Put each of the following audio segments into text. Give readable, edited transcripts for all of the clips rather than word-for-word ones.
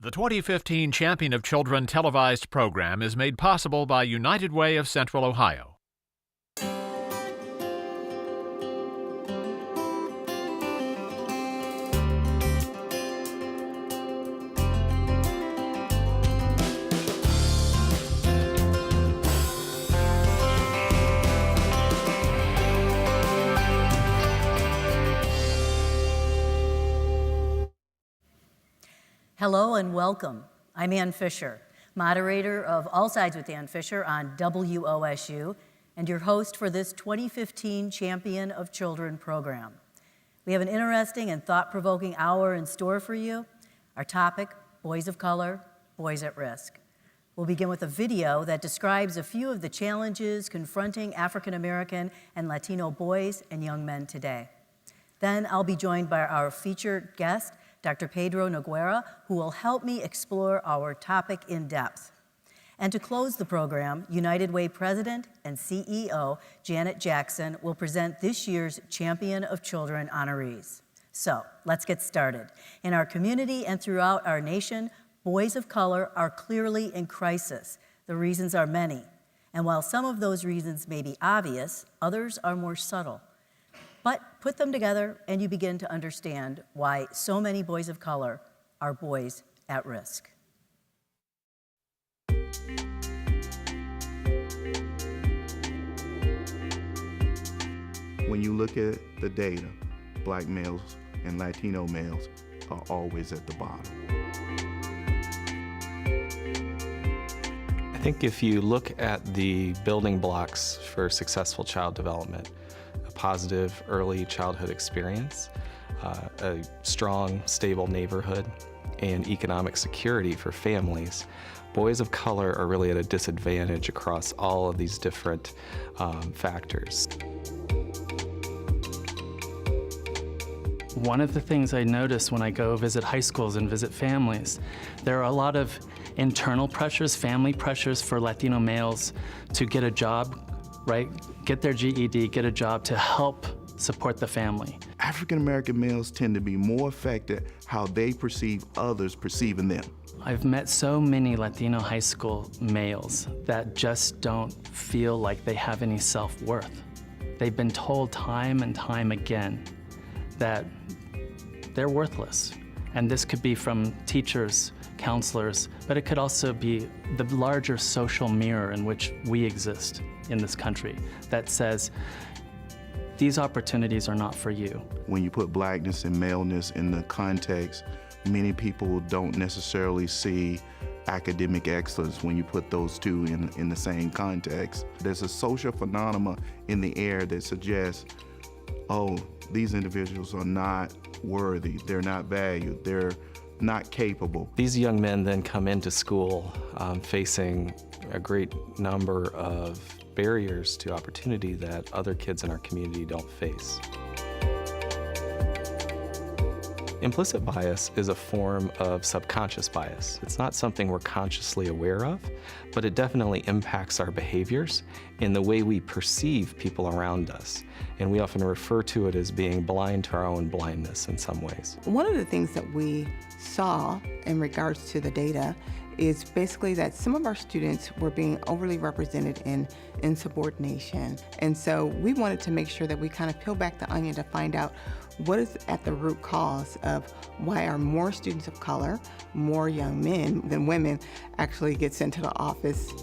The 2015 Champion of Children televised program is made possible by United Way of Central Ohio. Hello and welcome. I'm Ann Fisher, moderator of All Sides with Ann Fisher on WOSU, and your host for this 2015 Champion of Children program. We have an interesting and thought-provoking hour in store for you. Our topic, boys of color, boys at risk. We'll begin with a video that describes a few of the challenges confronting African American and Latino boys and young men today. Then I'll be joined by our featured guest, Dr. Pedro Noguera, who will help me explore our topic in depth. And to close the program, United Way President and CEO Janet Jackson will present this year's Champion of Children honorees. So let's get started. In our community and throughout our nation, boys of color are clearly in crisis. The reasons are many. And while some of those reasons may be obvious, others are more subtle. But put them together and you begin to understand why so many boys of color are boys at risk. When you look at the data, Black males and Latino males are always at the bottom. I think if you look at the building blocks for successful child development, a positive early childhood experience, a strong, stable neighborhood, and economic security for families, boys of color are really at a disadvantage across all of these different factors. One of the things I notice when I go visit high schools and visit families, there are a lot of internal pressures, family pressures for Latino males to get a job, right? Get their GED, get a job to help support the family. African American males tend to be more affected how they perceive others perceiving them. I've met so many Latino high school males that just don't feel like they have any self-worth. They've been told time and time again that they're worthless. And this could be from teachers, counselors, but it could also be the larger social mirror in which we exist in this country that says, these opportunities are not for you. When you put blackness and maleness in the context, many people don't necessarily see academic excellence when you put those two in the same context. There's a social phenomenon in the air that suggests, oh, these individuals are not worthy, they're not valued, they're not capable. These young men then come into school facing a great number of barriers to opportunity that other kids in our community don't face. Implicit bias is a form of subconscious bias. It's not something we're consciously aware of, but it definitely impacts our behaviors in the way we perceive people around us. And we often refer to it as being blind to our own blindness in some ways. One of the things that we saw in regards to the data is basically that some of our students were being overly represented in insubordination. And so we wanted to make sure that we kind of peel back the onion to find out what is at the root cause of why are more students of color, more young men than women actually get sent to the office.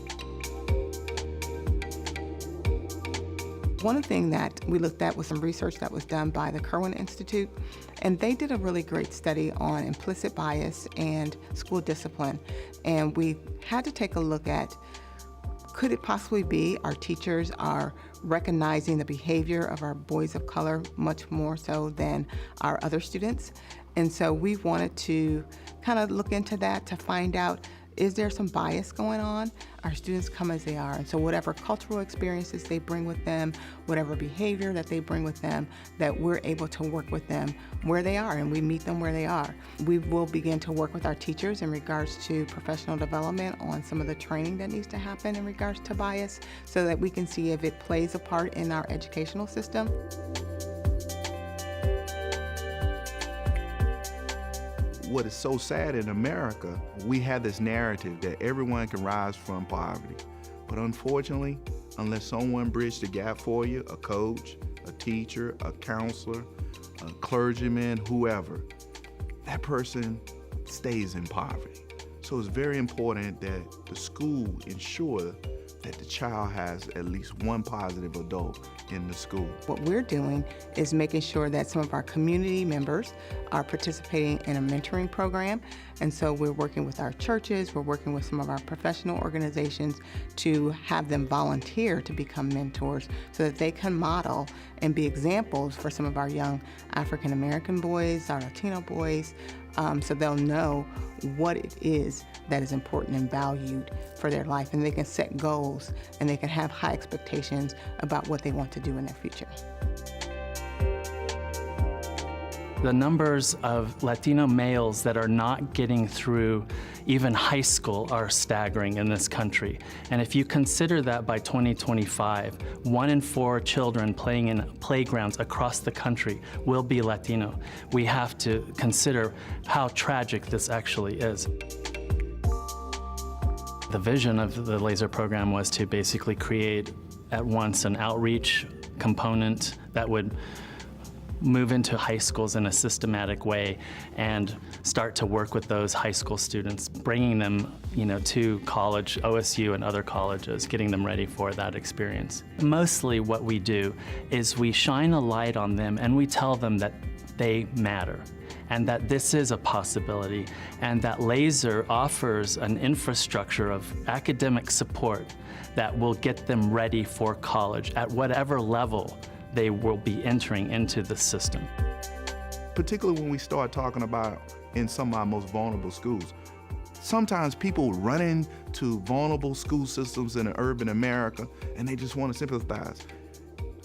One thing that we looked at was some research that was done by the Kirwan Institute, and they did a really great study on implicit bias and school discipline. And we had to take a look at, could it possibly be our teachers are recognizing the behavior of our boys of color much more so than our other students? And so we wanted to kind of look into that to find out, is there some bias going on? Our students come as they are, and so whatever cultural experiences they bring with them, whatever behavior that they bring with them, that we're able to work with them where they are, and we meet them where they are. We will begin to work with our teachers in regards to professional development on some of the training that needs to happen in regards to bias, so that we can see if it plays a part in our educational system. what is so sad in America, we have this narrative that everyone can rise from poverty. But unfortunately, unless someone bridged the gap for you, a coach, a teacher, a counselor, a clergyman, whoever, that person stays in poverty. So it's very important that the school ensure that the child has at least one positive adult in the school. What we're doing is making sure that some of our community members are participating in a mentoring program. And so we're working with our churches, we're working with some of our professional organizations to have them volunteer to become mentors so that they can model and be examples for some of our young African American boys, our Latino boys, so they'll know what it is that is important and valued for their life, and they can set goals and they can have high expectations about what they want to do in their future. The numbers of Latino males that are not getting through even high school are staggering in this country. And if you consider that by 2025, 1 in 4 children playing in playgrounds across the country will be Latino, we have to consider how tragic this actually is. The vision of the LASER program was to basically create at once an outreach component that would move into high schools in a systematic way and start to work with those high school students, bringing them, to college, OSU and other colleges, getting them ready for that experience. Mostly what we do is we shine a light on them and we tell them that they matter and that this is a possibility and that LASER offers an infrastructure of academic support that will get them ready for college at whatever level they will be entering into the system. Particularly when we start talking about in some of our most vulnerable schools. Sometimes people run into vulnerable school systems in urban America and they just want to sympathize.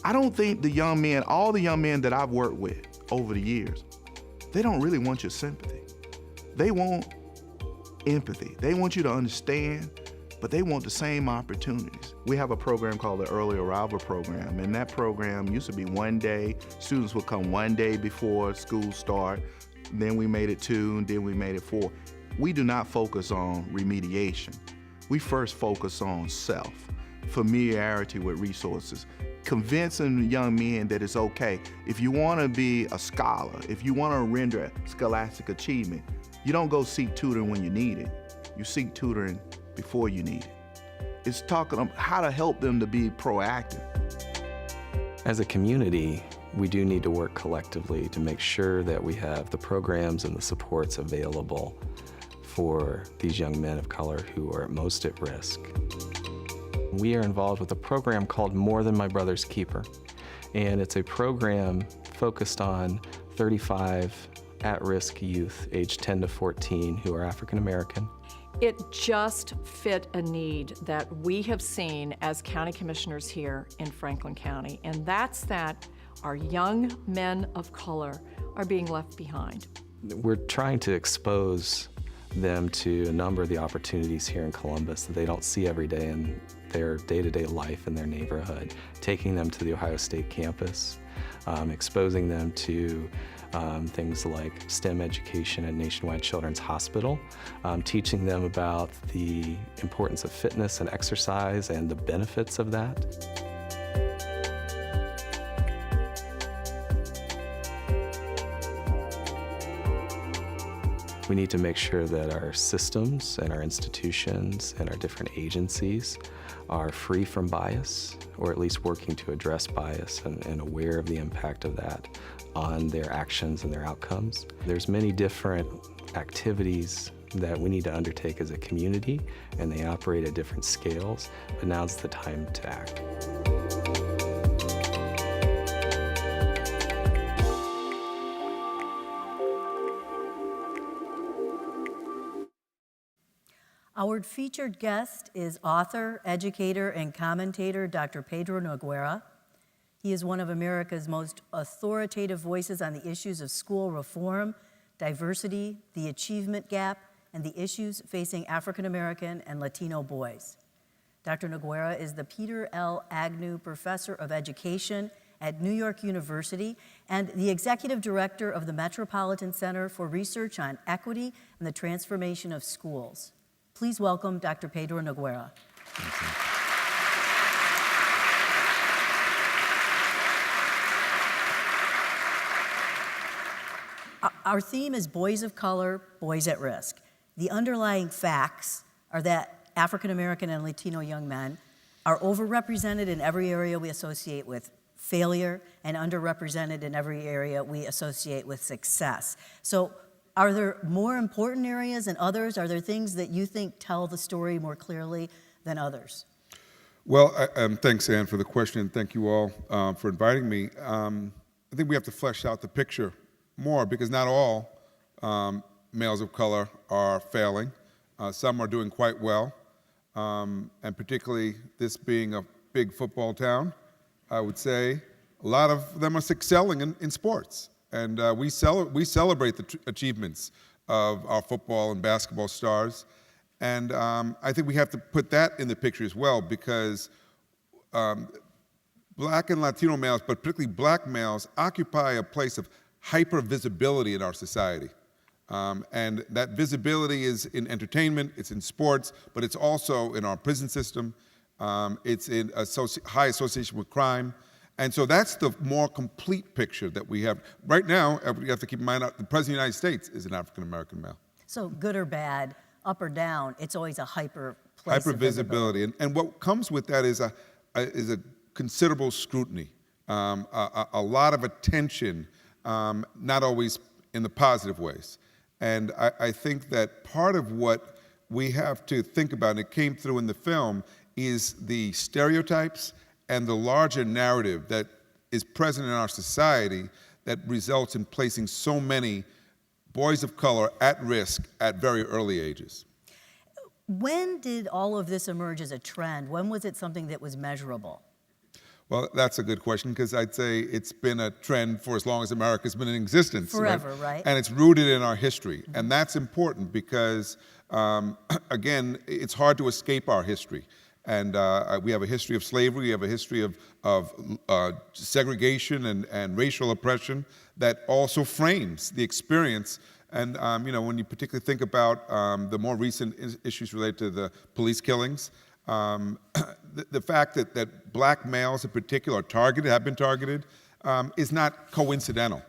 I don't think the young men, all the young men that I've worked with over the years, they don't really want your sympathy. They want empathy. They want you to understand, but they want the same opportunities. We have a program called the Early Arrival Program, and that program used to be 1 day. Students would come 1 day before school start, then we made it 2, and then we made it 4. We do not focus on remediation. We first focus on self, familiarity with resources, convincing young men that it's okay. If you want to be a scholar, if you want to render scholastic achievement, you don't go seek tutoring when you need it. You seek tutoring before you need it. It's talking about how to help them to be proactive. As a community, we do need to work collectively to make sure that we have the programs and the supports available for these young men of color who are most at risk. We are involved with a program called More Than My Brother's Keeper, and it's a program focused on 35 at-risk youth aged 10 to 14 who are African American. It just fit a need that we have seen as county commissioners here in Franklin County, and that's that our young men of color are being left behind. We're trying to expose them to a number of the opportunities here in Columbus that they don't see every day in their day-to-day life in their neighborhood, taking them to the Ohio State campus, exposing them to things like STEM education at Nationwide Children's Hospital, teaching them about the importance of fitness and exercise and the benefits of that. We need to make sure that our systems and our institutions and our different agencies are free from bias, or at least working to address bias and aware of the impact of that on their actions and their outcomes. There's many different activities that we need to undertake as a community, and they operate at different scales, but now's the time to act. Our featured guest is author, educator, and commentator Dr. Pedro Noguera. He is one of America's most authoritative voices on the issues of school reform, diversity, the achievement gap, and the issues facing African American and Latino boys. Dr. Noguera is the Peter L. Agnew Professor of Education at New York University and the executive director of the Metropolitan Center for Research on Equity and the Transformation of Schools. Please welcome Dr. Pedro Noguera. Our theme is Boys of Color, Boys at Risk. The underlying facts are that African American and Latino young men are overrepresented in every area we associate with failure and underrepresented in every area we associate with success. So are there more important areas than others? Are there things that you think tell the story more clearly than others? Well, thanks, Ann, for the question, and thank you all for inviting me. I think we have to flesh out the picture more because not all males of color are failing. Some are doing quite well, and particularly this being a big football town, I would say a lot of them are excelling in sports. And we celebrate the achievements of our football and basketball stars. And I think we have to put that in the picture as well because Black and Latino males, but particularly Black males, occupy a place of hyper visibility in our society. And that visibility is in entertainment, it's in sports, but it's also in our prison system. It's in high association with crime. And so that's the more complete picture that we have. Right now, we have to keep in mind the President of the United States is an African-American male. So good or bad, up or down, it's always a hyper place Hyper visibility. And what comes with that is a considerable scrutiny, a lot of attention, not always in the positive ways. And I think that part of what we have to think about, and it came through in the film, is the stereotypes and the larger narrative that is present in our society that results in placing so many boys of color at risk at very early ages. When did all of this emerge as a trend? When was it something that was measurable? Well, that's a good question because I'd say it's been a trend for as long as America's been in existence. Forever, right? And it's rooted in our history. Mm-hmm. And that's important because, again, it's hard to escape our history. And we have a history of slavery, we have a history of segregation and racial oppression that also frames the experience. And when you particularly think about the more recent issues related to the police killings, the fact that Black males in particular have been targeted, is not coincidental.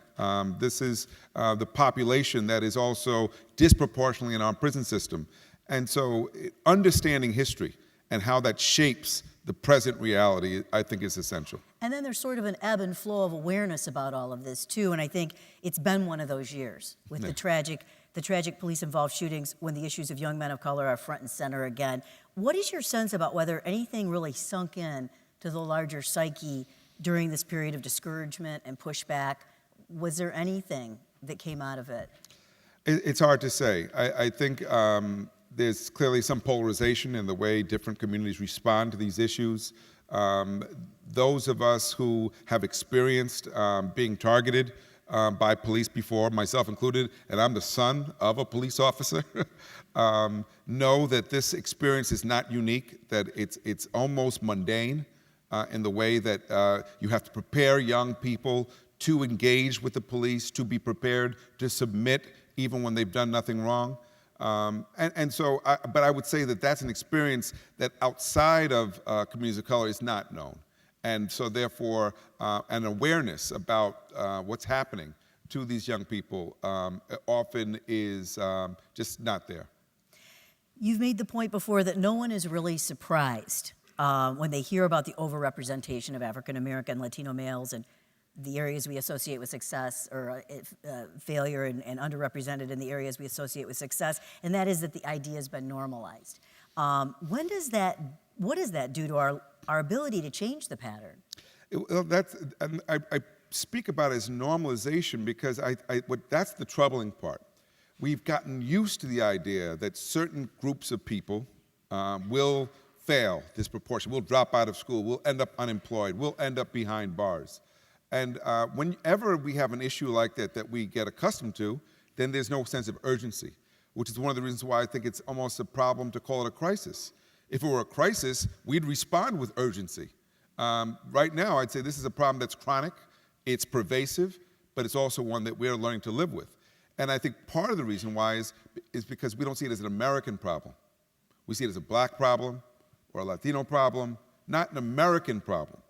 This is the population that is also disproportionately in our prison system. And so understanding history and how that shapes the present reality, I think is essential. And then there's sort of an ebb and flow of awareness about all of this too, and I think it's been one of those years with the tragic police-involved shootings when the issues of young men of color are front and center again. What is your sense about whether anything really sunk in to the larger psyche during this period of discouragement and pushback? Was there anything that came out of it? It's hard to say. I think there's clearly some polarization in the way different communities respond to these issues. Those of us who have experienced being targeted by police before, myself included, and I'm the son of a police officer, know that this experience is not unique, that it's almost mundane in the way that you have to prepare young people to engage with the police, to be prepared to submit even when they've done nothing wrong. But I would say that that's an experience that outside of communities of color is not known. And so therefore, an awareness about what's happening to these young people often is just not there. You've made the point before that no one is really surprised when they hear about the overrepresentation of African American Latino males and the areas we associate with success or failure and underrepresented in the areas we associate with success, and that is that the idea has been normalized. What does that do to our ability to change the pattern? I speak about it as normalization because that's the troubling part. We've gotten used to the idea that certain groups of people will fail disproportionately, will drop out of school, will end up unemployed, will end up behind bars. And whenever we have an issue like that we get accustomed to, then there's no sense of urgency, which is one of the reasons why I think it's almost a problem to call it a crisis. If it were a crisis, we'd respond with urgency. Right now, I'd say this is a problem that's chronic, it's pervasive, but it's also one that we're learning to live with. And I think part of the reason why is because we don't see it as an American problem. We see it as a black problem or a Latino problem, not an American problem.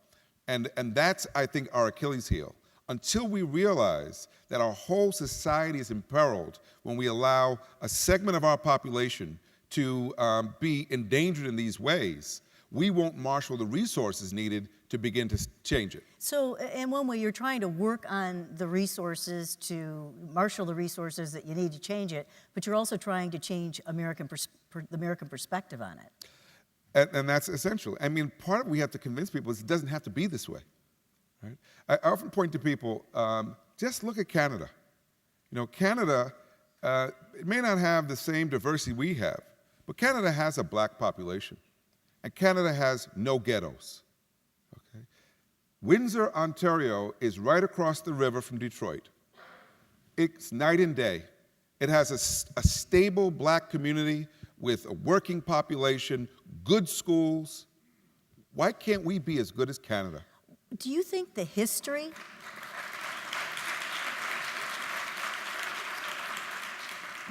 And that's, I think, our Achilles heel. Until we realize that our whole society is imperiled when we allow a segment of our population to be endangered in these ways, we won't marshal the resources needed to begin to change it. So in one way, you're trying to work on the resources to marshal the resources that you need to change it, but you're also trying to change the American perspective on it. And that's essential. I mean, part of what we have to convince people is it doesn't have to be this way. Right? I often point to people, just look at Canada. You know, Canada, it may not have the same diversity we have, but Canada has a black population, and Canada has no ghettos. Okay? Windsor, Ontario is right across the river from Detroit. It's night and day. It has a stable black community with a working population, good schools. Why can't we be as good as Canada? Do you think the history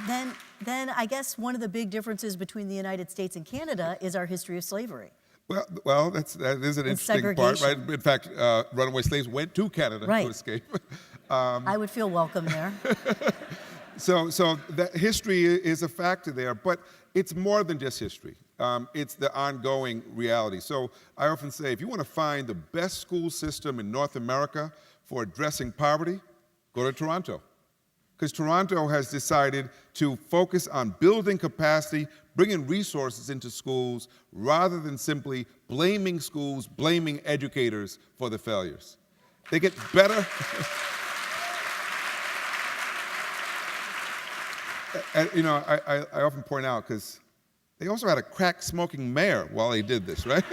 then I guess one of the big differences between the United States and Canada is our history of slavery. Well, that is an interesting part, right? In fact, runaway slaves went to Canada to escape. I would feel welcome there. So that history is a factor there, but it's more than just history. It's the ongoing reality. So I often say, if you want to find the best school system in North America for addressing poverty, go to Toronto. Because Toronto has decided to focus on building capacity, bringing resources into schools, rather than simply blaming schools, blaming educators for the failures. They get better. And, you know, I often point out, because they also had a crack-smoking mayor while they did this, right?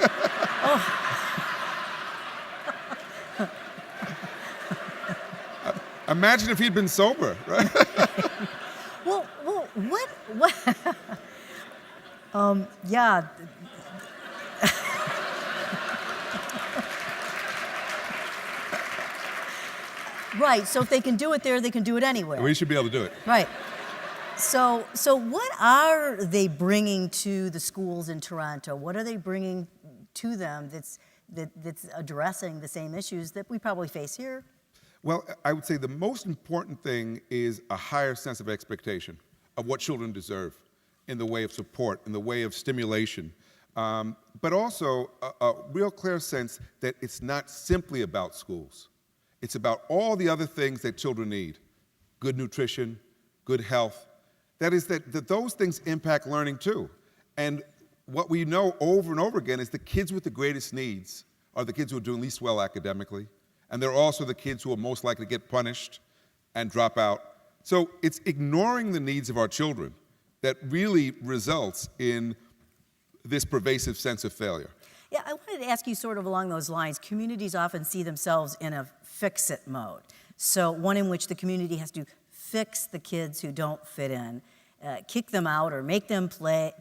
Imagine if he'd been sober, right? Well, what? Yeah. Right. So if they can do it there, they can do it anywhere. We should be able to do it. Right. So what are they bringing to the schools in Toronto? What are they bringing to them that's addressing the same issues that we probably face here? Well, I would say the most important thing is a higher sense of expectation of what children deserve in the way of support, in the way of stimulation, but also a real clear sense that it's not simply about schools. It's about all the other things that children need: good nutrition, good health. That is, that those things impact learning too. And what we know over and over again is the kids with the greatest needs are the kids who are doing least well academically, and they're also the kids who are most likely to get punished and drop out. So it's ignoring the needs of our children that really results in this pervasive sense of failure. Yeah, I wanted to ask you sort of along those lines. Communities often see themselves in a fix-it mode. So one in which the community has to fix the kids who don't fit in, kick them out or make them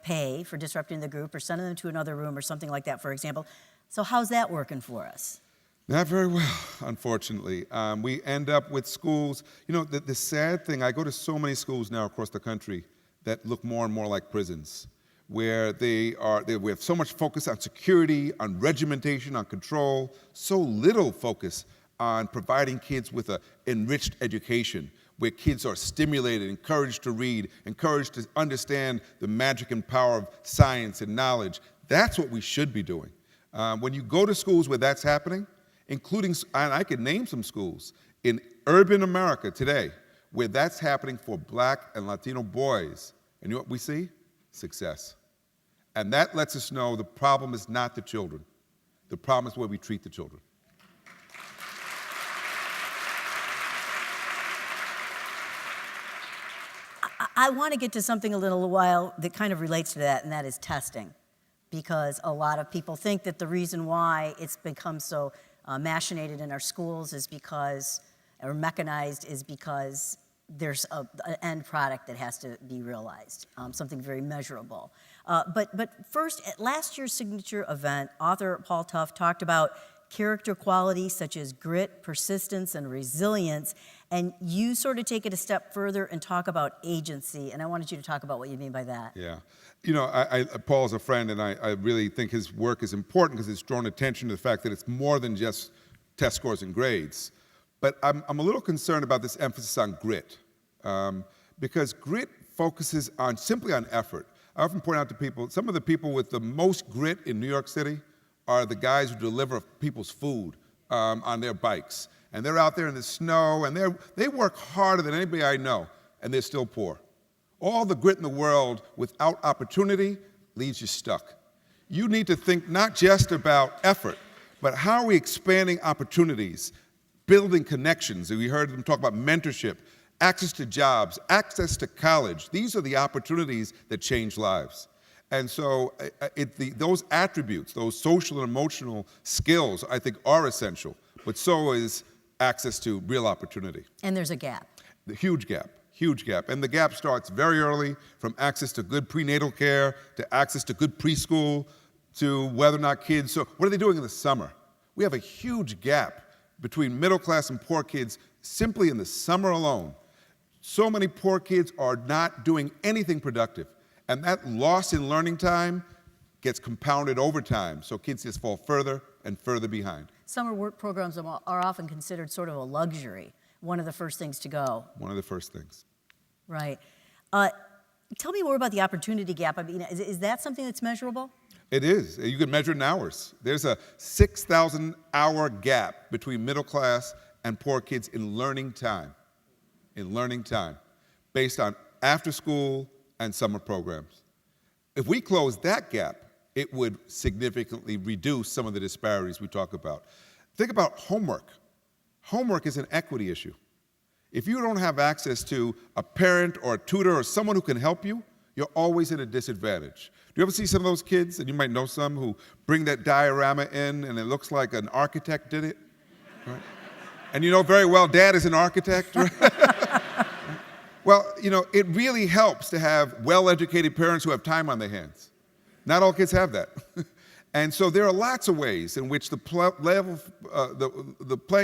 pay for disrupting the group or sending them to another room or something like that, for example. So how's that working for us? Not very well, unfortunately. We end up with schools, you know, the sad thing, I go to so many schools now across the country that look more and more like prisons, where we have so much focus on security, on regimentation, on control, so little focus on providing kids with an enriched education, where kids are stimulated, encouraged to read, encouraged to understand the magic and power of science and knowledge. That's what we should be doing. When you go to schools where that's happening, including, and I could name some schools in urban America today where that's happening for Black and Latino boys, and you know what we see? Success. And that lets us know the problem is not the children. The problem is where we treat the children. I want to get to something a little while that kind of relates to that, and that is testing. Because a lot of people think that the reason why it's become so machinated in our schools is because, or mechanized, is because there's an end product that has to be realized, something very measurable. But first, at last year's signature event, author Paul Tough talked about character qualities such as grit, persistence, and resilience. And you sort of take it a step further and talk about agency. And I wanted you to talk about what you mean by that. Yeah. You know, Paul's a friend, and I really think his work is important because it's drawn attention to the fact that it's more than just test scores and grades. But I'm a little concerned about this emphasis on grit, because grit focuses simply on effort. I often point out to people, some of the people with the most grit in New York City are the guys who deliver people's food on their bikes. And they're out there in the snow, and they work harder than anybody I know, and they're still poor. All the grit in the world without opportunity leaves you stuck. You need to think not just about effort, but how are we expanding opportunities, building connections. We heard them talk about mentorship, access to jobs, access to college. These are the opportunities that change lives. And so those attributes, those social and emotional skills, I think are essential, but so is access to real opportunity. And there's a gap. The huge gap. Huge gap. And the gap starts very early, from access to good prenatal care, to access to good preschool, to whether or not kids, so what are they doing in the summer? We have a huge gap between middle class and poor kids simply in the summer alone. So many poor kids are not doing anything productive. And that loss in learning time gets compounded over time. So kids just fall further and further behind. Summer work programs are often considered sort of a luxury, one of the first things to go. One of the first things. Right. Tell me more about the opportunity gap. I mean, is that something that's measurable? It is. You can measure it in hours. There's a 6,000-hour gap between middle class and poor kids in learning time, based on after school and summer programs. If we close that gap, it would significantly reduce some of the disparities we talk about. Think about homework. Homework is an equity issue. If you don't have access to a parent or a tutor or someone who can help you, you're always at a disadvantage. Do you ever see some of those kids, and you might know some, who bring that diorama in and it looks like an architect did it? Right? And you know very well Dad is an architect, right? Well, you know, it really helps to have well-educated parents who have time on their hands. Not all kids have that. And so there are lots of ways in which the playing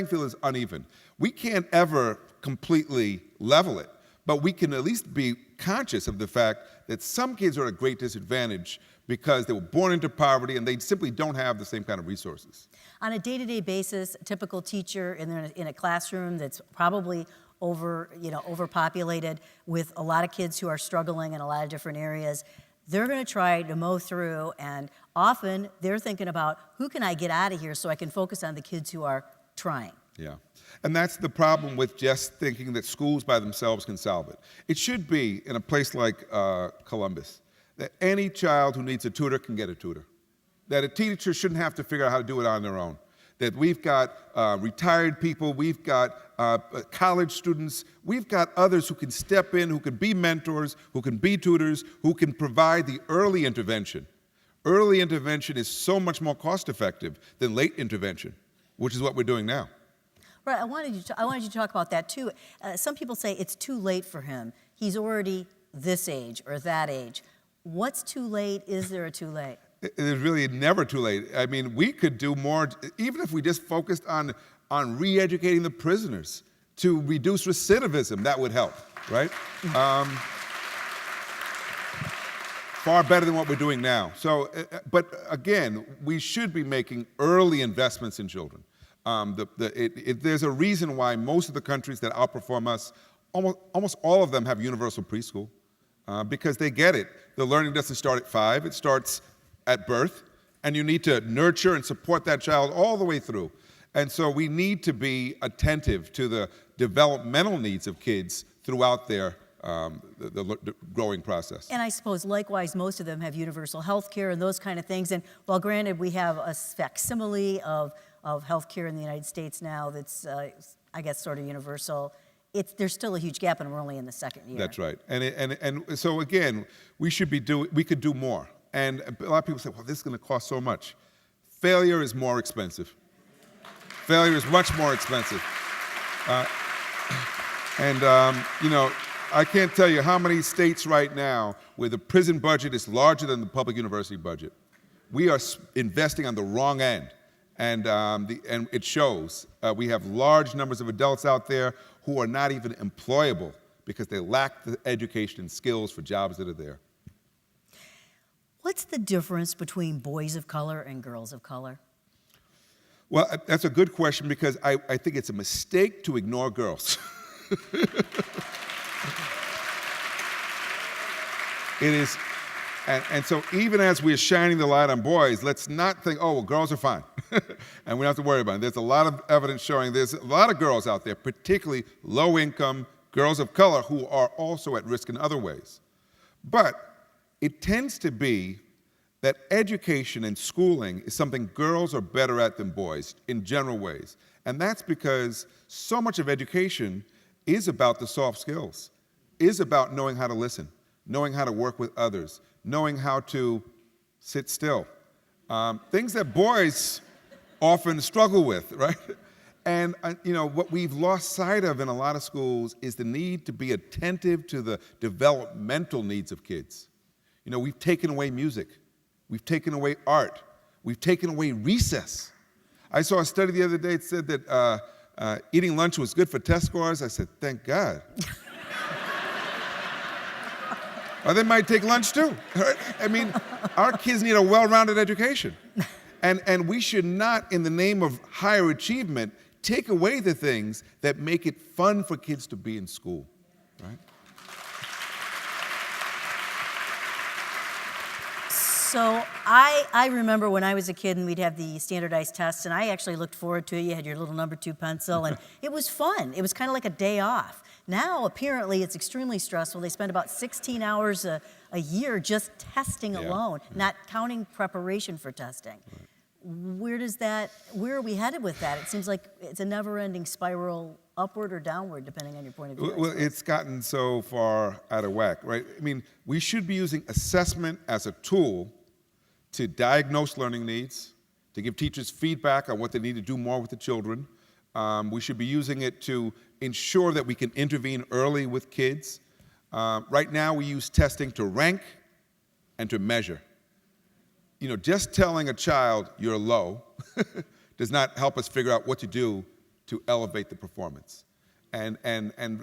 field is uneven. We can't ever completely level it, but we can at least be conscious of the fact that some kids are at a great disadvantage because they were born into poverty and they simply don't have the same kind of resources. On a day-to-day basis, a typical teacher in a classroom that's probably overpopulated with a lot of kids who are struggling in a lot of different areas, they're going to try to mow through, and often they're thinking about, who can I get out of here so I can focus on the kids who are trying? Yeah. And that's the problem with just thinking that schools by themselves can solve it. It should be, in a place like Columbus, that any child who needs a tutor can get a tutor. That a teacher shouldn't have to figure out how to do it on their own. That we've got retired people, we've got college students, we've got others who can step in, who can be mentors, who can be tutors, who can provide the early intervention. Early intervention is so much more cost-effective than late intervention, which is what we're doing now. Right, I wanted you to talk about that too. Some people say it's too late for him. He's already this age or that age. What's too late? Is there a too late? It is really never too late. I mean, we could do more, even if we just focused on re-educating the prisoners to reduce recidivism, that would help, right? Far better than what we're doing now. So, but again, we should be making early investments in children. There's a reason why most of the countries that outperform us, almost all of them have universal preschool, because they get it. The learning doesn't start at 5, it starts at birth, and you need to nurture and support that child all the way through. And so we need to be attentive to the developmental needs of kids throughout their the growing process. And I suppose likewise, most of them have universal health care and those kind of things. And while granted we have a facsimile of health care in the United States now that's, I guess, sort of universal, there's still a huge gap, and we're only in the second year. That's right. And so again, we could do more. And a lot of people say, well, this is going to cost so much. Failure is more expensive. Failure is much more expensive. You know, I can't tell you how many states right now where the prison budget is larger than the public university budget. We are investing on the wrong end. And it shows. We have large numbers of adults out there who are not even employable because they lack the education and skills for jobs that are there. What's the difference between boys of color and girls of color? Well, that's a good question because I think it's a mistake to ignore girls. It is, and so even as we're shining the light on boys, let's not think, oh, well, girls are fine, and we don't have to worry about it. There's a lot of evidence showing there's a lot of girls out there, particularly low-income girls of color, who are also at risk in other ways. But it tends to be that education and schooling is something girls are better at than boys in general ways. And that's because so much of education is about the soft skills, is about knowing how to listen, knowing how to work with others, knowing how to sit still. Things that boys often struggle with, right? And what we've lost sight of in a lot of schools is the need to be attentive to the developmental needs of kids. We've taken away music. We've taken away art. We've taken away recess. I saw a study the other day that said that eating lunch was good for test scores. I said, thank God. Or they might take lunch too. Right? I mean, our kids need a well-rounded education. And we should not, in the name of higher achievement, take away the things that make it fun for kids to be in school, right? So I remember when I was a kid and we'd have the standardized tests, and I actually looked forward to it. You had your little number 2 pencil, and it was fun. It was kind of like a day off. Now, apparently, it's extremely stressful. They spend about 16 hours a year just testing alone, not counting preparation for testing. Right. Where are we headed with that? It seems like it's a never-ending spiral, upward or downward, depending on your point of view. Well, it's gotten so far out of whack, right? I mean, we should be using assessment as a tool to diagnose learning needs, to give teachers feedback on what they need to do more with the children. We should be using it to ensure that we can intervene early with kids. Right now, we use testing to rank and to measure. Just telling a child you're low does not help us figure out what to do to elevate the performance. And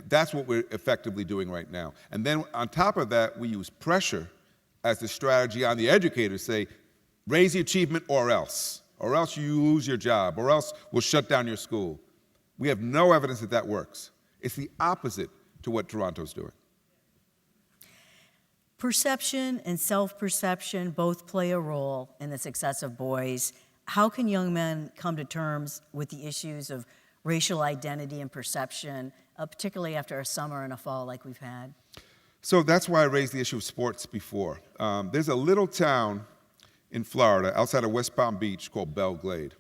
that's what we're effectively doing right now. And then on top of that, we use pressure as the strategy on the educators, say, raise the achievement or else you lose your job, or else we'll shut down your school. We have no evidence that works. It's the opposite to what Toronto's doing. Perception and self-perception both play a role in the success of boys. How can young men come to terms with the issues of racial identity and perception, particularly after a summer and a fall like we've had? So that's why I raised the issue of sports before. There's a little town in Florida outside of West Palm Beach called Belle Glade.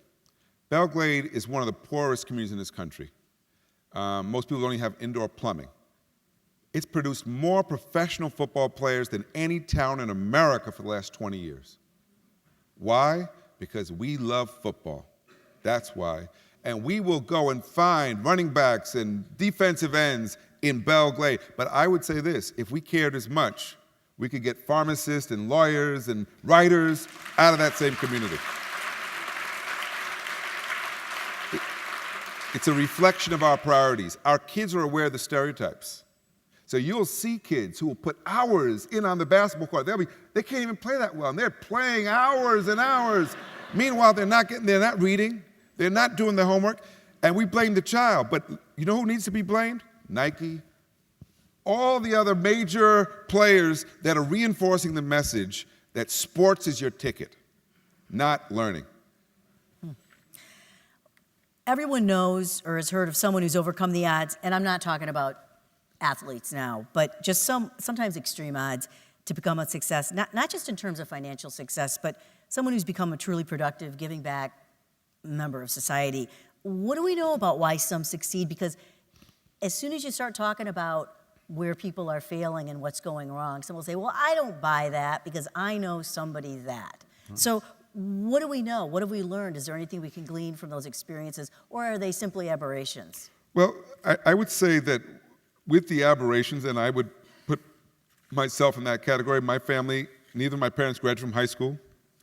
Belle Glade is one of the poorest communities in this country. Most people only have indoor plumbing. It's produced more professional football players than any town in America for the last 20 years. Why? Because we love football. That's why. And we will go and find running backs and defensive ends in Belle Glade. But I would say this, if we cared as much, we could get pharmacists and lawyers and writers out of that same community. It's a reflection of our priorities. Our kids are aware of the stereotypes. So you'll see kids who will put hours in on the basketball court. They can't even play that well, and they're playing hours and hours. Meanwhile, they're not reading, they're not doing their homework, and we blame the child. But you know who needs to be blamed? Nike. All the other major players that are reinforcing the message that sports is your ticket, not learning. Everyone knows or has heard of someone who's overcome the odds, and I'm not talking about athletes now, but just sometimes extreme odds to become a success, not just in terms of financial success, but someone who's become a truly productive, giving back member of society. What do we know about why some succeed? Because as soon as you start talking about where people are failing and what's going wrong, someone will say, well, I don't buy that because I know somebody that. So what do we know? What have we learned? Is there anything we can glean from those experiences, or are they simply aberrations? Well, I would say that with the aberrations, and I would put myself in that category, my family, neither of my parents graduated from high school.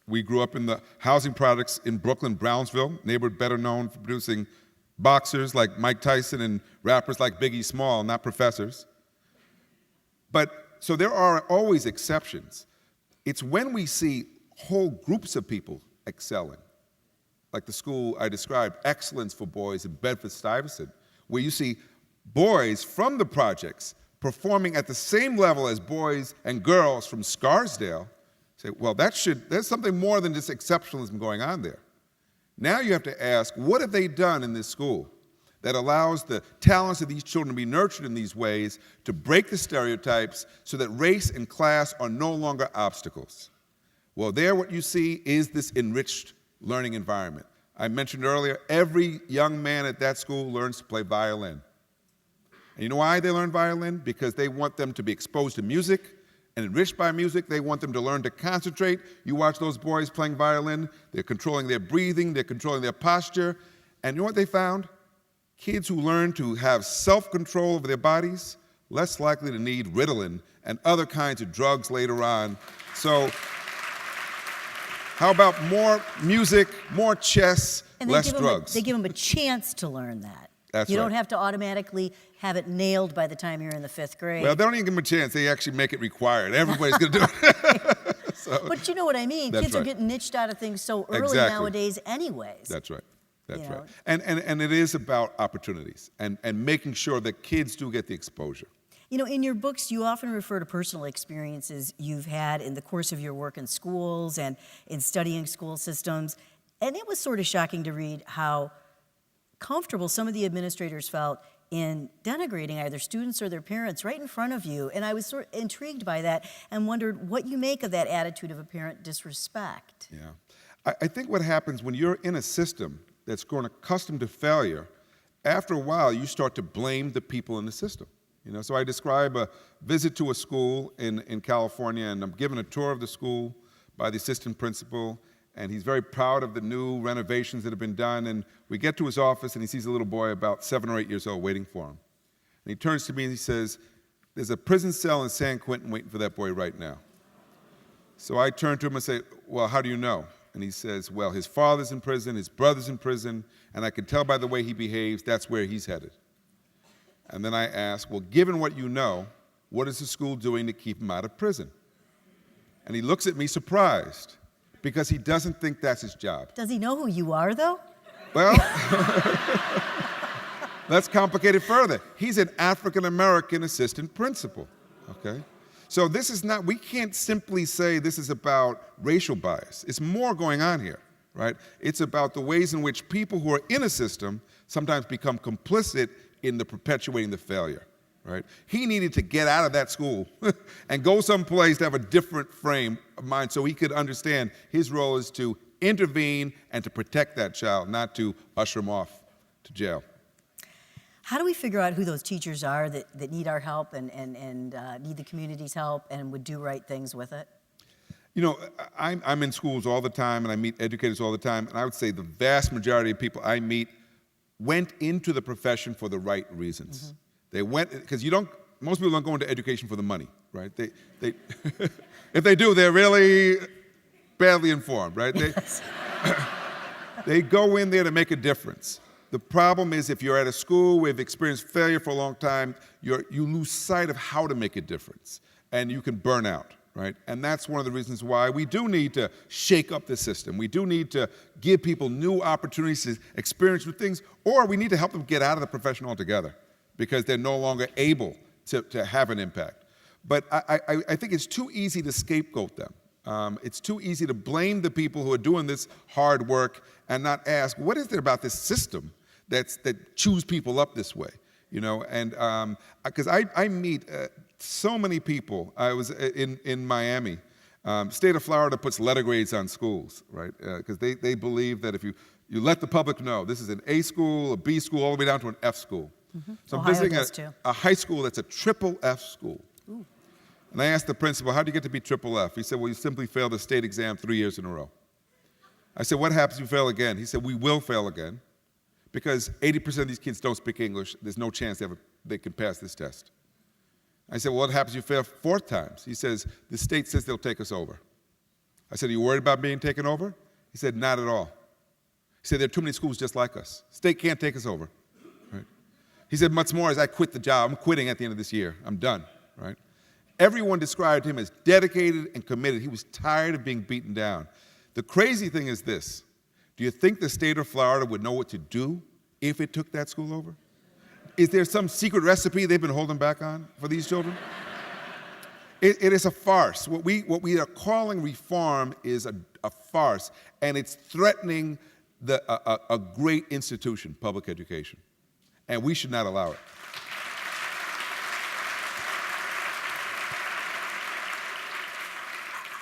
We grew up in the housing products in Brooklyn, Brownsville, neighborhood better known for producing boxers like Mike Tyson and rappers like Biggie Small, not professors. So there are always exceptions. It's when we see whole groups of people excelling, like the school I described, Excellence for Boys in Bedford-Stuyvesant, where you see boys from the projects performing at the same level as boys and girls from Scarsdale. Say, well, there's something more than just exceptionalism going on there. Now you have to ask, what have they done in this school that allows the talents of these children to be nurtured in these ways to break the stereotypes so that race and class are no longer obstacles? Well, there what you see is this enriched learning environment. I mentioned earlier, every young man at that school learns to play violin. And you know why they learn violin? Because they want them to be exposed to music and enriched by music. They want them to learn to concentrate. You watch those boys playing violin, they're controlling their breathing, they're controlling their posture. And you know what they found? Kids who learn to have self-control over their bodies, less likely to need Ritalin and other kinds of drugs later on. So how about more music, more chess, less drugs? They give them a chance to learn that. That's you right. don't have to automatically have it nailed by the time you're in the 5th grade. Well, they don't even give them a chance. They actually make it required. Everybody's going to do it. But you know what I mean. That's Kids are right. getting niched out of things so early Exactly. nowadays anyways. That's right. That's You right. know? And it is about opportunities and making sure that kids do get the exposure. You know, in your books, you often refer to personal experiences you've had in the course of your work in schools and in studying school systems. And it was sort of shocking to read how comfortable some of the administrators felt in denigrating either students or their parents right in front of you. And I was sort of intrigued by that and wondered what you make of that attitude of apparent disrespect. Yeah. I think what happens when you're in a system that's grown accustomed to failure, after a while you start to blame the people in the system. You know, so I describe a visit to a school in California, and I'm given a tour of the school by the assistant principal, and he's very proud of the new renovations that have been done. And we get to his office, and he sees a little boy about 7 or 8 years old waiting for him. And he turns to me and he says, "There's a prison cell in San Quentin waiting for that boy right now." So I turn to him and say, "Well, how do you know?" And he says, "Well, his father's in prison, his brother's in prison, and I can tell by the way he behaves, that's where he's headed." And then I ask, "Well, given what you know, what is the school doing to keep him out of prison?" And he looks at me surprised, because he doesn't think that's his job. Does he know who you are, though? Well, let's complicate it further. He's an African-American assistant principal, okay? So this is not, we can't simply say this is about racial bias. It's more going on here, right? It's about the ways in which people who are in a system sometimes become complicit in the perpetuating the failure, right? He needed to get out of that school and go someplace to have a different frame of mind so he could understand his role is to intervene and to protect that child, not to usher him off to jail. How do we figure out who those teachers are that need our help and need the community's help and would do right things with it? You know, I'm in schools all the time and I meet educators all the time, and I would say the vast majority of people I meet went into the profession for the right reasons. Mm-hmm. They went, because most people don't go into education for the money, right? They if they do, they're really badly informed, right? Yes. They go in there to make a difference. The problem is if you're at a school where you've experienced failure for a long time, you lose sight of how to make a difference, and you can burn out, right? And that's one of the reasons why we do need to shake up the system. We do need to give people new opportunities to experience new things, or we need to help them get out of the profession altogether because they're no longer able to have an impact. But I think it's too easy to scapegoat them. It's too easy to blame the people who are doing this hard work and not ask, what is it about this system that chews people up this way? You know, and because I meet so many people. I was in Miami. State of Florida puts letter grades on schools, right? Because they believe that if you let the public know this is an A school, a B school, all the way down to an F school. Mm-hmm. So I'm visiting a high school that's a triple F school. Ooh. And I asked the principal, how do you get to be triple F? He said, well, you simply fail the state exam 3 years in a row. I said, what happens if you fail again? He said, we will fail again because 80% of these kids don't speak English. There's no chance they can pass this test. I said, well, what happens if you fail 4 times? He says, the state says they'll take us over. I said, are you worried about being taken over? He said, not at all. He said, there are too many schools just like us. State can't take us over. Right? He said, much more as I quit the job. I'm quitting at the end of this year. I'm done. Right? Everyone described him as dedicated and committed. He was tired of being beaten down. The crazy thing is this. Do you think the state of Florida would know what to do if it took that school over? Is there some secret recipe they've been holding back on for these children? It is a farce. What we are calling reform is a farce, and it's threatening a great institution, public education, and we should not allow it.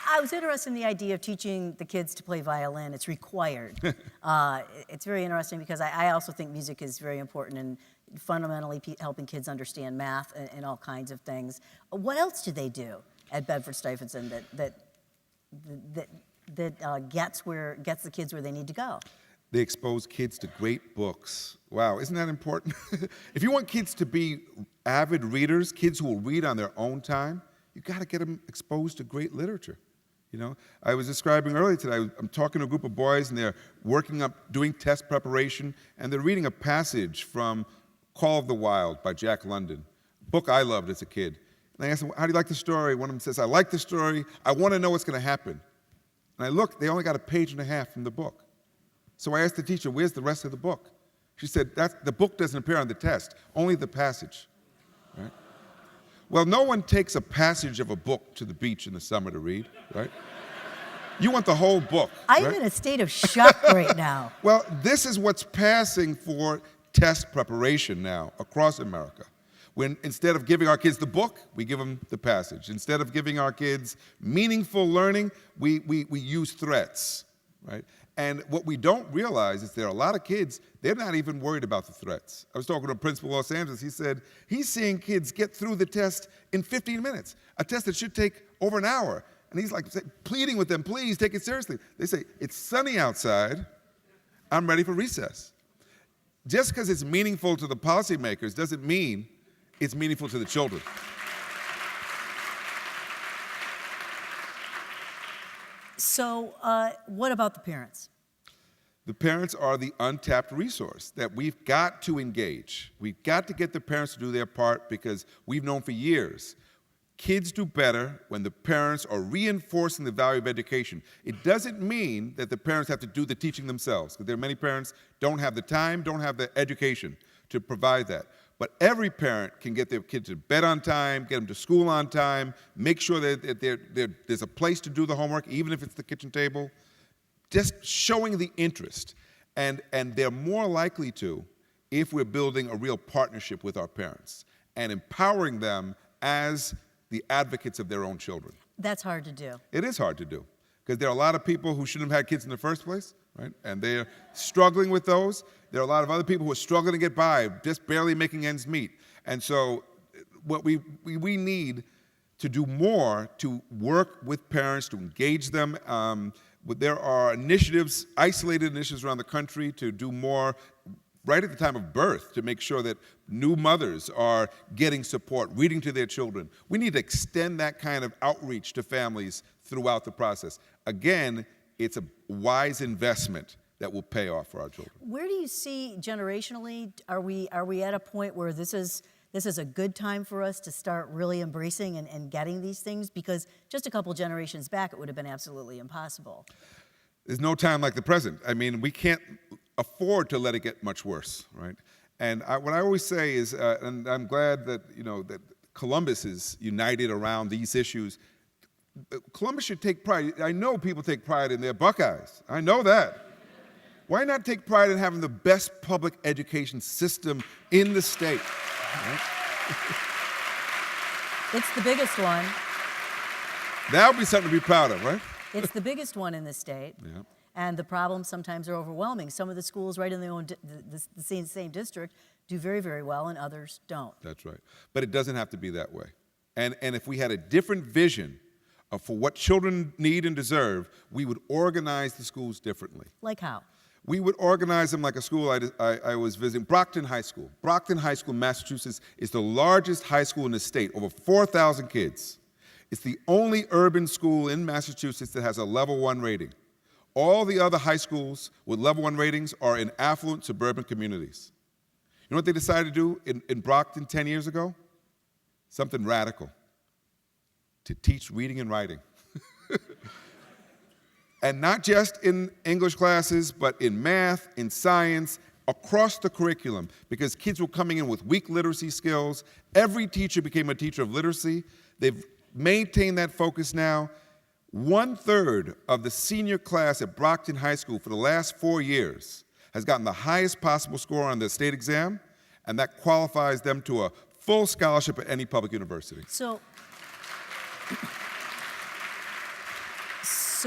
I was interested in the idea of teaching the kids to play violin. It's required. It's very interesting because I also think music is very important in fundamentally helping kids understand math and all kinds of things. What else do they do at Bedford-Stuyvesant that gets the kids where they need to go? They expose kids to great books. Wow, isn't that important? If you want kids to be avid readers, kids who will read on their own time, you got to get them exposed to great literature. You know, I was describing earlier today, I'm talking to a group of boys and they're working up, doing test preparation, and they're reading a passage from Call of the Wild by Jack London, a book I loved as a kid. And I asked them, how do you like the story? One of them says, I like the story, I want to know what's going to happen. And I looked, they only got a page and a half from the book. So I asked the teacher, where's the rest of the book? She said, the book doesn't appear on the test, only the passage. Right? Well, no one takes a passage of a book to the beach in the summer to read, right? You want the whole book. I'm right? in a state of shock right now. Well, this is what's passing for test preparation now across America. When instead of giving our kids the book, we give them the passage. Instead of giving our kids meaningful learning, we use threats, right? And what we don't realize is there are a lot of kids, they're not even worried about the threats. I was talking to a principal in Los Angeles. He said he's seeing kids get through the test in 15 minutes, a test that should take over an hour. And he's like pleading with them, please take it seriously. They say, it's sunny outside, I'm ready for recess. Just because it's meaningful to the policymakers doesn't mean it's meaningful to the children. So what about the parents? The parents are the untapped resource that we've got to engage. We've got to get the parents to do their part because we've known for years kids do better when the parents are reinforcing the value of education. It doesn't mean that the parents have to do the teaching themselves, because there are many parents don't have the time, don't have the education to provide that. But every parent can get their kids to bed on time, get them to school on time, make sure that there's a place to do the homework, even if it's the kitchen table. Just showing the interest. And they're more likely to if we're building a real partnership with our parents and empowering them as the advocates of their own children. That's hard to do. It is hard to do, because there are a lot of people who shouldn't have had kids in the first place, right? And they're struggling with those. There are a lot of other people who are struggling to get by, just barely making ends meet. And so what we need to do more to work with parents, to engage them. There are initiatives, isolated initiatives around the country to do more right at the time of birth to make sure that new mothers are getting support, reading to their children. We need to extend that kind of outreach to families throughout the process. Again, it's a wise investment that will pay off for our children. Where do you see generationally, are we at a point where this is a good time for us to start really embracing and getting these things? Because just a couple generations back, it would have been absolutely impossible. There's no time like the present. I mean, we can't afford to let it get much worse, right? And what I always say is, and I'm glad that, that Columbus is united around these issues. Columbus should take pride. I know people take pride in their Buckeyes. I know that. Why not take pride in having the best public education system in the state? Right? It's the biggest one. That would be something to be proud of, right? It's the biggest one in the state. Yeah. And the problems sometimes are overwhelming. Some of the schools right in the same district do very, very well, and others don't. That's right. But it doesn't have to be that way. And if we had a different vision for what children need and deserve, we would organize the schools differently. Like how? We would organize them like a school I was visiting, Brockton High School. Brockton High School, Massachusetts, is the largest high school in the state, over 4,000 kids. It's the only urban school in Massachusetts that has a level 1 rating. All the other high schools with level 1 ratings are in affluent suburban communities. You know what they decided to do in Brockton 10 years ago? Something radical. To teach reading and writing. And not just in English classes, but in math, in science, across the curriculum, because kids were coming in with weak literacy skills. Every teacher became a teacher of literacy. They've maintained that focus now. 1/3 of the senior class at Brockton High School for the last 4 years has gotten the highest possible score on the state exam, and that qualifies them to a full scholarship at any public university. So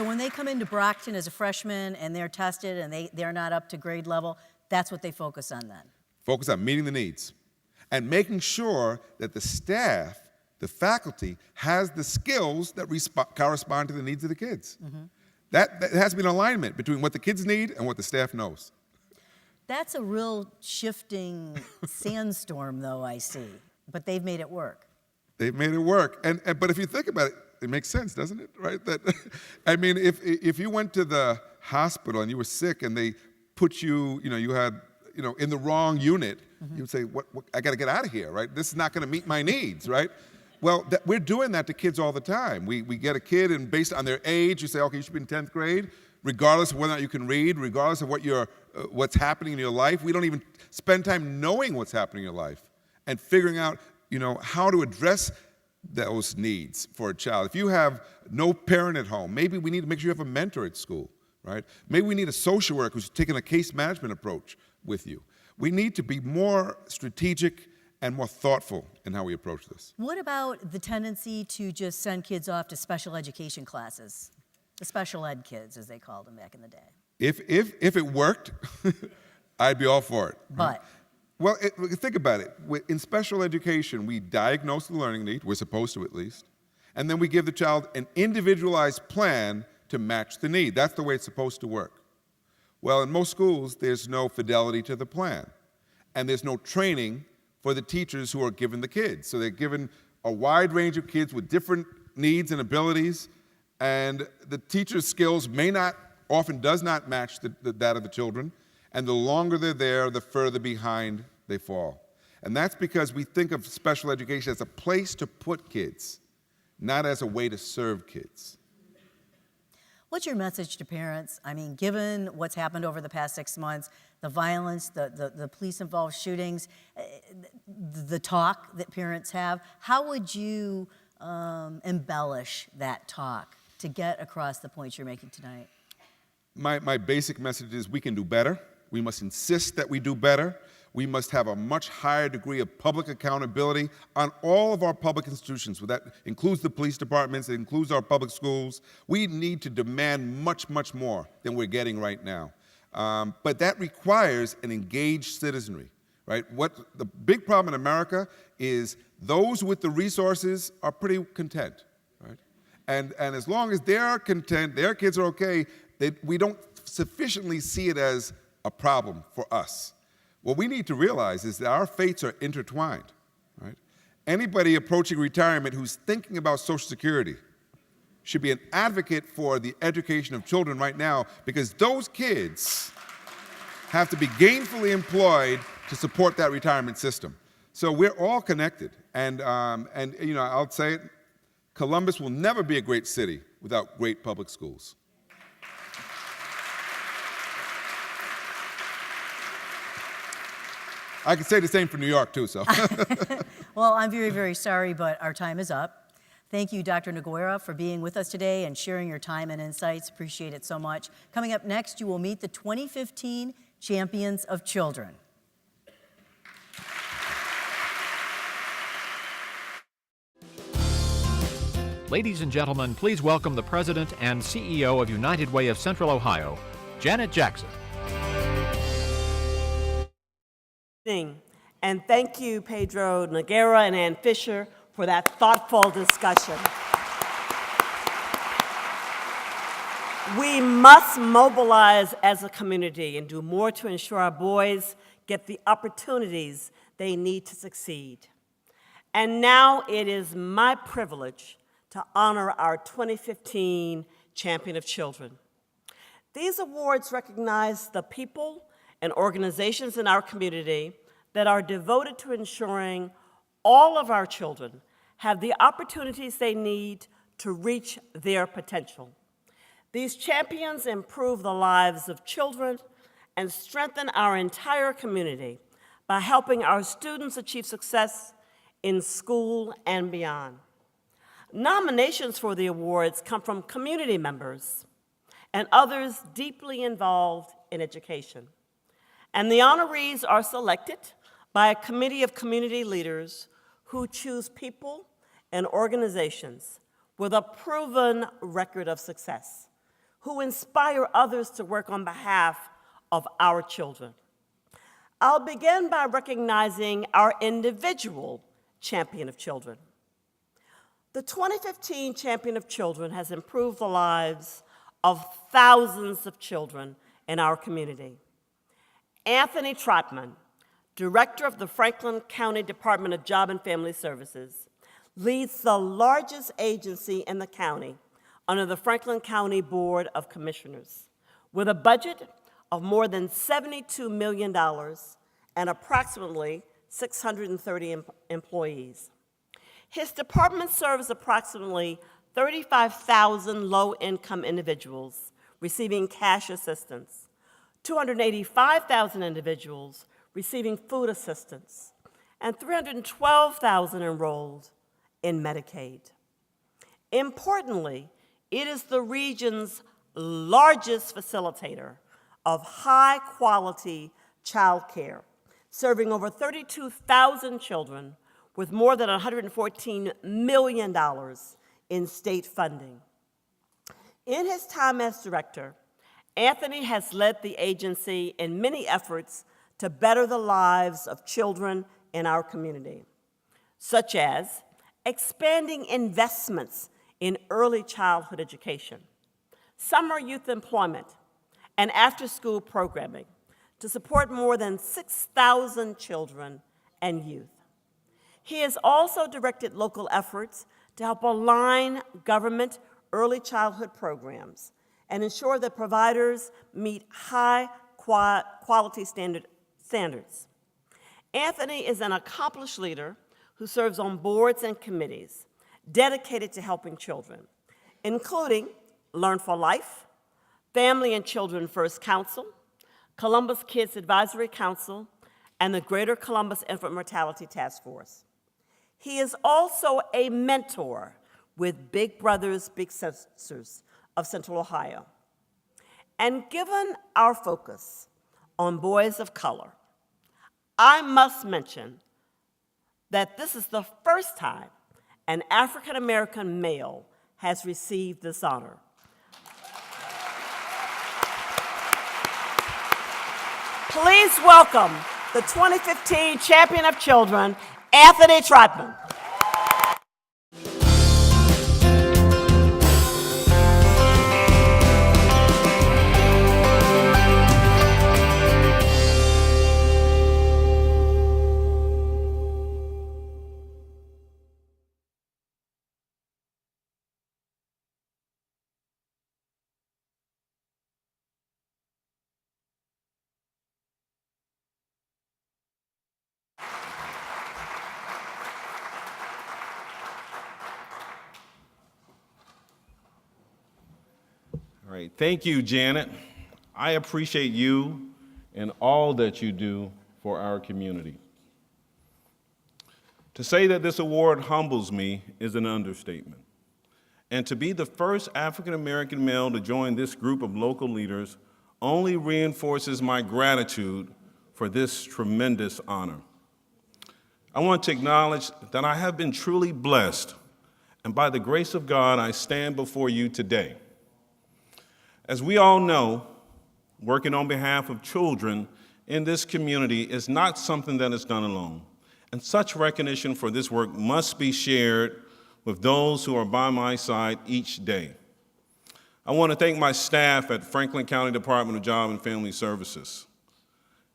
when they come into Brockton as a freshman and they're tested and they're not up to grade level, that's what they focus on then? Focus on meeting the needs and making sure that the staff, the faculty, has the skills that correspond to the needs of the kids. Mm-hmm. That has to be an alignment between what the kids need and what the staff knows. That's a real shifting sandstorm, though, I see. But they've made it work. They've made it work. But if you think about it, it makes sense, doesn't it? Right? That, I mean, if you went to the hospital and you were sick and they put you, you had, in the wrong unit, mm-hmm. you'd say, what, I got to get out of here, right? This is not going to meet my needs, right? Well, we're doing that to kids all the time. We get a kid, and based on their age, you say, okay, you should be in 10th grade, regardless of whether or not you can read, regardless of what's happening in your life. We don't even spend time knowing what's happening in your life and figuring out, how to address those needs for a child. If you have no parent at home, maybe we need to make sure you have a mentor at school, right? Maybe we need a social worker who's taking a case management approach with you. We need to be more strategic and more thoughtful in how we approach this. What about the tendency to just send kids off to special education classes? The special ed kids, as they called them back in the day. If it worked, I'd be all for it. But? Well, think about it. In special education, we diagnose the learning need, we're supposed to at least, and then we give the child an individualized plan to match the need. That's the way it's supposed to work. Well, in most schools, there's no fidelity to the plan, and there's no training for the teachers who are given the kids. So they're given a wide range of kids with different needs and abilities, and the teacher's skills often does not match that of the children, and the longer they're there, the further behind they fall. And that's because we think of special education as a place to put kids, not as a way to serve kids. What's your message to parents? I mean, given what's happened over the past 6 months, the violence, the police-involved shootings, the talk that parents have, how would you embellish that talk to get across the points you're making tonight? My basic message is we can do better. We must insist that we do better. We must have a much higher degree of public accountability on all of our public institutions. That includes the police departments, it includes our public schools. We need to demand much, much more than we're getting right now. But that requires an engaged citizenry, right? The big problem in America is those with the resources are pretty content, right? And as long as they're content, their kids are okay, we don't sufficiently see it as a problem for us. What we need to realize is that our fates are intertwined, right? Anybody approaching retirement who's thinking about Social Security should be an advocate for the education of children right now, because those kids have to be gainfully employed to support that retirement system. So we're all connected, and I'll say it, Columbus will never be a great city without great public schools. I can say the same for New York, too, so. Well, I'm very, very sorry, but our time is up. Thank you, Dr. Noguera, for being with us today and sharing your time and insights. Appreciate it so much. Coming up next, you will meet the 2015 Champions of Children. Ladies and gentlemen, please welcome the President and CEO of United Way of Central Ohio, Janet Jackson. And thank you, Pedro Noguera and Ann Fisher, for that thoughtful discussion. We must mobilize as a community and do more to ensure our boys get the opportunities they need to succeed. And now it is my privilege to to honor our 2015 Champion of Children. These awards recognize the people and organizations in our community that are devoted to ensuring all of our children have the opportunities they need to reach their potential. These champions improve the lives of children and strengthen our entire community by helping our students achieve success in school and beyond. Nominations for the awards come from community members and others deeply involved in education. And the honorees are selected by a committee of community leaders who choose people and organizations with a proven record of success, who inspire others to work on behalf of our children. I'll begin by recognizing our individual Champion of Children. The 2015 Champion of Children has improved the lives of thousands of children in our community. Anthony Trotman, Director of the Franklin County Department of Job and Family Services, leads the largest agency in the county under the Franklin County Board of Commissioners, with a budget of more than $72 million and approximately 630 employees. His department serves approximately 35,000 low-income individuals receiving cash assistance, 285,000 individuals receiving food assistance, and 312,000 enrolled in Medicaid. Importantly, it is the region's largest facilitator of high-quality child care, serving over 32,000 children with more than $114 million in state funding. In his time as director, Anthony has led the agency in many efforts to better the lives of children in our community, such as expanding investments in early childhood education, summer youth employment, and after-school programming to support more than 6,000 children and youth. He has also directed local efforts to help align government early childhood programs and ensure that providers meet high quality standards. Anthony is an accomplished leader who serves on boards and committees dedicated to helping children, including Learn for Life, Family and Children First Council, Columbus Kids Advisory Council, and the Greater Columbus Infant Mortality Task Force. He is also a mentor with Big Brothers Big Sisters of Central Ohio. And given our focus on boys of color, I must mention that this is the first time an African-American male has received this honor. Please welcome the 2015 Champion of Children, Anthony Trotman. All right, thank you, Janet. I appreciate you and all that you do for our community. To say that this award humbles me is an understatement. And to be the first African-American male to join this group of local leaders only reinforces my gratitude for this tremendous honor. I want to acknowledge that I have been truly blessed, and by the grace of God, I stand before you today. As we all know, working on behalf of children in this community is not something that is done alone, and such recognition for this work must be shared with those who are by my side each day. I want to thank my staff at Franklin County Department of Job and Family Services,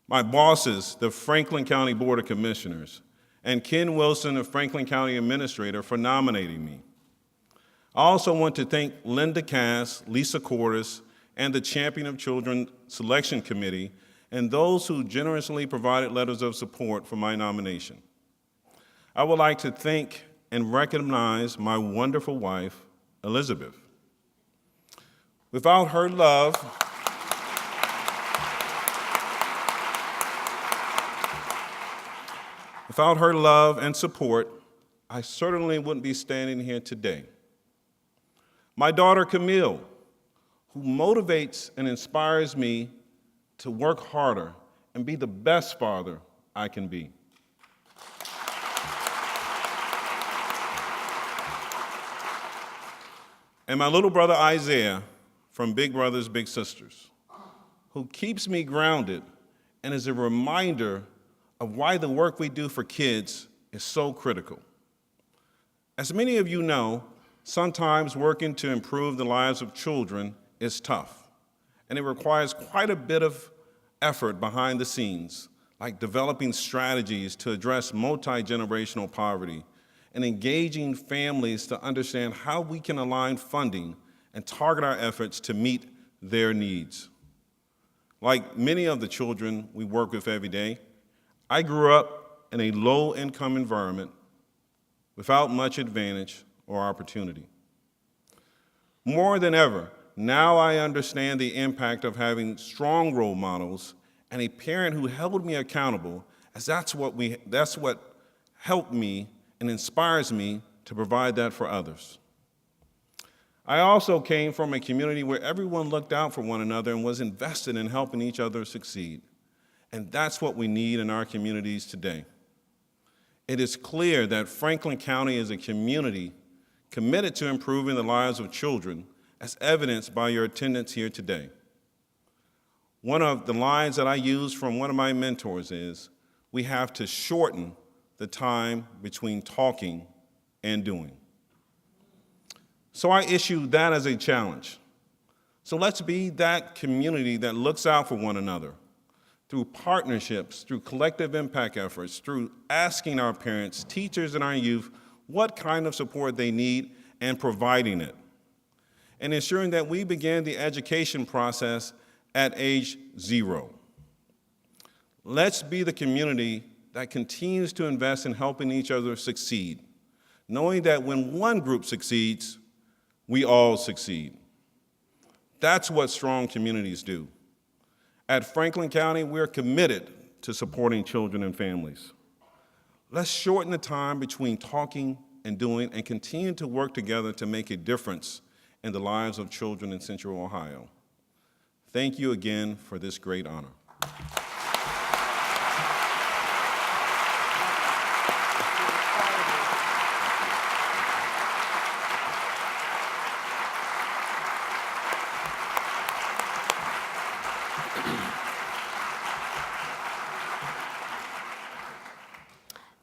my bosses, the Franklin County Board of Commissioners, and Ken Wilson, the Franklin County Administrator, for nominating me. I also want to thank Linda Cass, Lisa Cordes, and the Champion of Children Selection Committee, and those who generously provided letters of support for my nomination. I would like to thank and recognize my wonderful wife, Elizabeth. Without her love, and support, I certainly wouldn't be standing here today. My daughter, Camille, who motivates and inspires me to work harder and be the best father I can be. And my little brother, Isaiah, from Big Brothers Big Sisters, who keeps me grounded and is a reminder of why the work we do for kids is so critical. As many of you know, sometimes working to improve the lives of children is tough, and it requires quite a bit of effort behind the scenes, like developing strategies to address multi-generational poverty and engaging families to understand how we can align funding and target our efforts to meet their needs. Like many of the children we work with every day, I grew up in a low-income environment without much advantage or opportunity. More than ever, now I understand the impact of having strong role models and a parent who held me accountable, as that's what helped me and inspires me to provide that for others. I also came from a community where everyone looked out for one another and was invested in helping each other succeed. And that's what we need in our communities today. It is clear that Franklin County is a community committed to improving the lives of children, as evidenced by your attendance here today. One of the lines that I use from one of my mentors is, we have to shorten the time between talking and doing. So I issued that as a challenge. So let's be that community that looks out for one another through partnerships, through collective impact efforts, through asking our parents, teachers, and our youth what kind of support they need and providing it, and ensuring that we begin the education process at age 0. Let's be the community that continues to invest in helping each other succeed, knowing that when one group succeeds, we all succeed. That's what strong communities do. At Franklin County, we're committed to supporting children and families. Let's shorten the time between talking and doing and continue to work together to make a difference in the lives of children in Central Ohio. Thank you again for this great honor.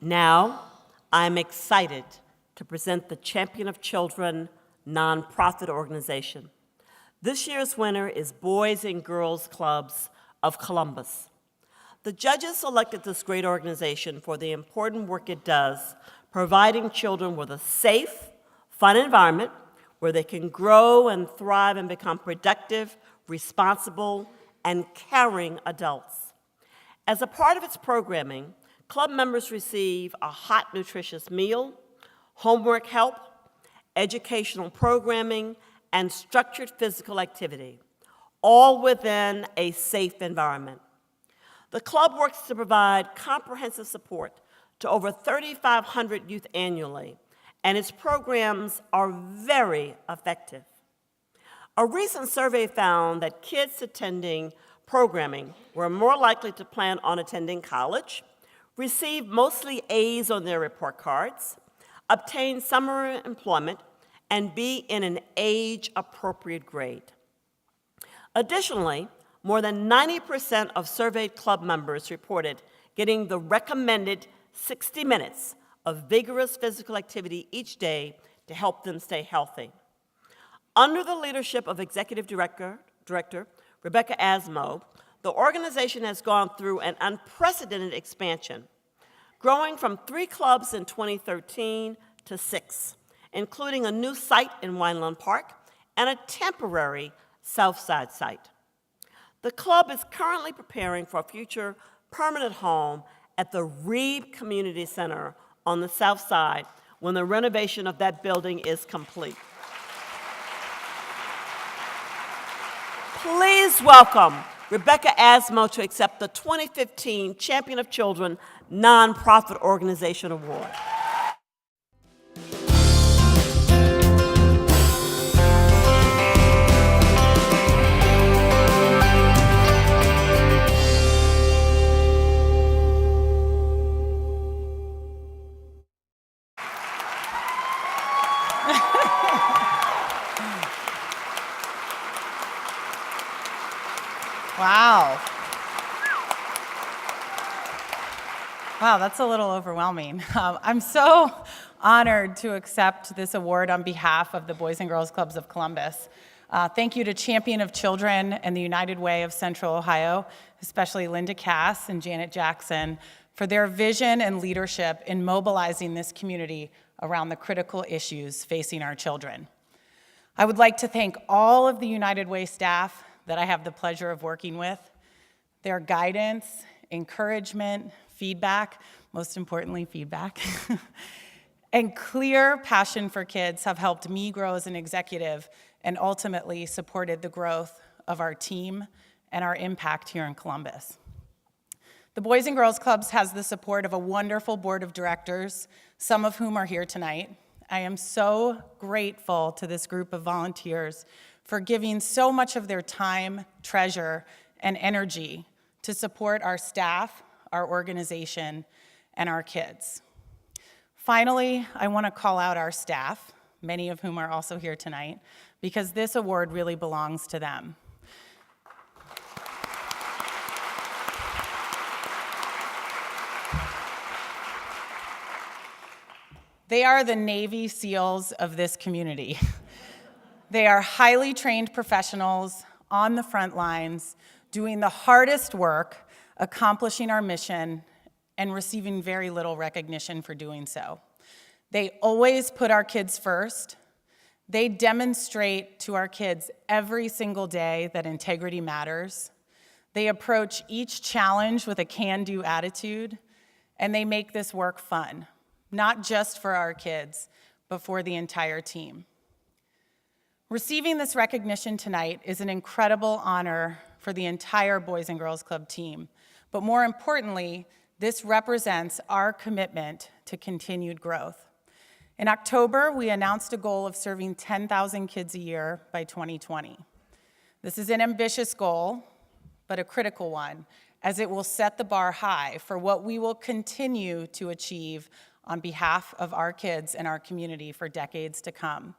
Now, I'm excited to present the Champion of Children nonprofit organization. This year's winner is Boys and Girls Clubs of Columbus. The judges selected this great organization for the important work it does, providing children with a safe, fun environment where they can grow and thrive and become productive, responsible, and caring adults. As a part of its programming, club members receive a hot, nutritious meal, homework help, educational programming, and structured physical activity, all within a safe environment. The club works to provide comprehensive support to over 3,500 youth annually, and its programs are very effective. A recent survey found that kids attending programming were more likely to plan on attending college, receive mostly A's on their report cards, obtain summer employment, and be in an age-appropriate grade. Additionally, more than 90% of surveyed club members reported getting the recommended 60 minutes of vigorous physical activity each day to help them stay healthy. Under the leadership of Executive Director Rebecca Asmo, the organization has gone through an unprecedented expansion, growing from 3 clubs in 2013 to 6, including a new site in Wineland Park and a temporary Southside site. The club is currently preparing for a future permanent home at the Reeb Community Center on the South Side when the renovation of that building is complete. Please welcome Rebecca Asmo to accept the 2015 Champion of Children Nonprofit Organization Award. Wow. Wow, that's a little overwhelming. I'm so honored to accept this award on behalf of the Boys and Girls Clubs of Columbus. Thank you to Champion of Children and the United Way of Central Ohio, especially Linda Cass and Janet Jackson, for their vision and leadership in mobilizing this community around the critical issues facing our children. I would like to thank all of the United Way staff that I have the pleasure of working with. Their guidance, encouragement, feedback, most importantly, feedback, and clear passion for kids have helped me grow as an executive and ultimately supported the growth of our team and our impact here in Columbus. The Boys and Girls Clubs has the support of a wonderful board of directors, some of whom are here tonight. I am so grateful to this group of volunteers for giving so much of their time, treasure, and energy to support our staff, our organization, and our kids. Finally, I want to call out our staff, many of whom are also here tonight, because this award really belongs to them. They are the Navy SEALs of this community. They are highly trained professionals on the front lines, doing the hardest work, accomplishing our mission, and receiving very little recognition for doing so. They always put our kids first. They demonstrate to our kids every single day that integrity matters. They approach each challenge with a can-do attitude, and they make this work fun, not just for our kids, but for the entire team. Receiving this recognition tonight is an incredible honor for the entire Boys and Girls Club team, but more importantly, this represents our commitment to continued growth. In October, we announced a goal of serving 10,000 kids a year by 2020. This is an ambitious goal, but a critical one, as it will set the bar high for what we will continue to achieve on behalf of our kids and our community for decades to come.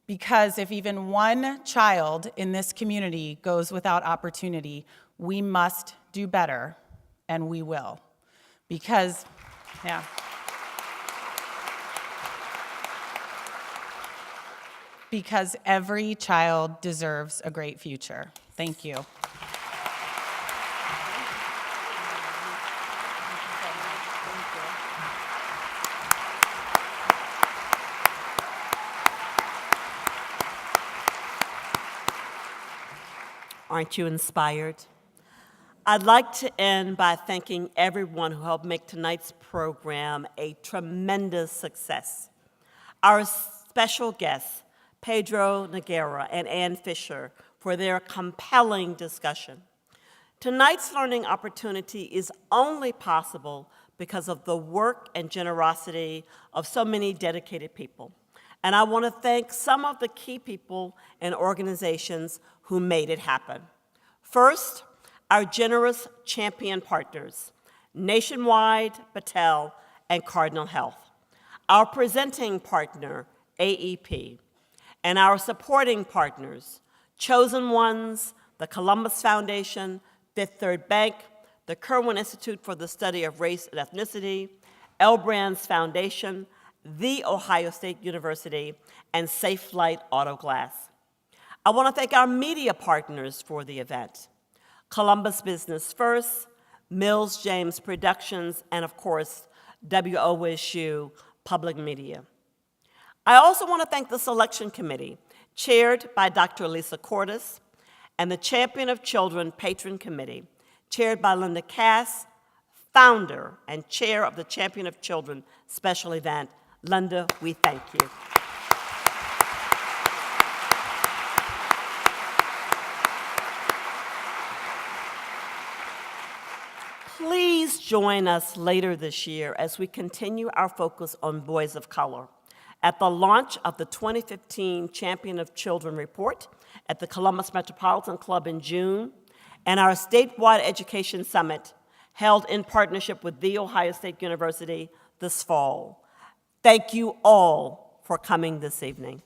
Because if even one child in this community goes without opportunity, we must do better, and we will. Because every child deserves a great future. Thank you. Aren't you inspired? I'd like to end by thanking everyone who helped make tonight's program a tremendous success. Our special guests, Pedro Noguera and Ann Fisher, for their compelling discussion. Tonight's learning opportunity is only possible because of the work and generosity of so many dedicated people. And I want to thank some of the key people and organizations who made it happen. First, our generous champion partners, Nationwide, Battelle, and Cardinal Health. Our presenting partner, AEP, and our supporting partners, Chosen Ones, the Columbus Foundation, Fifth Third Bank, the Kirwan Institute for the Study of Race and Ethnicity, L Brands Foundation, The Ohio State University, and Safe Flight Auto Glass. I want to thank our media partners for the event, Columbus Business First, Mills James Productions, and of course, WOSU Public Media. I also want to thank the selection committee, chaired by Dr. Lisa Cordes, and the Champion of Children Patron Committee, chaired by Linda Cass, founder and chair of the Champion of Children special event. Linda, we thank you. Please join us later this year as we continue our focus on boys of color at the launch of the 2015 Champion of Children report at the Columbus Metropolitan Club in June, and our statewide education summit held in partnership with The Ohio State University this fall. Thank you all for coming this evening.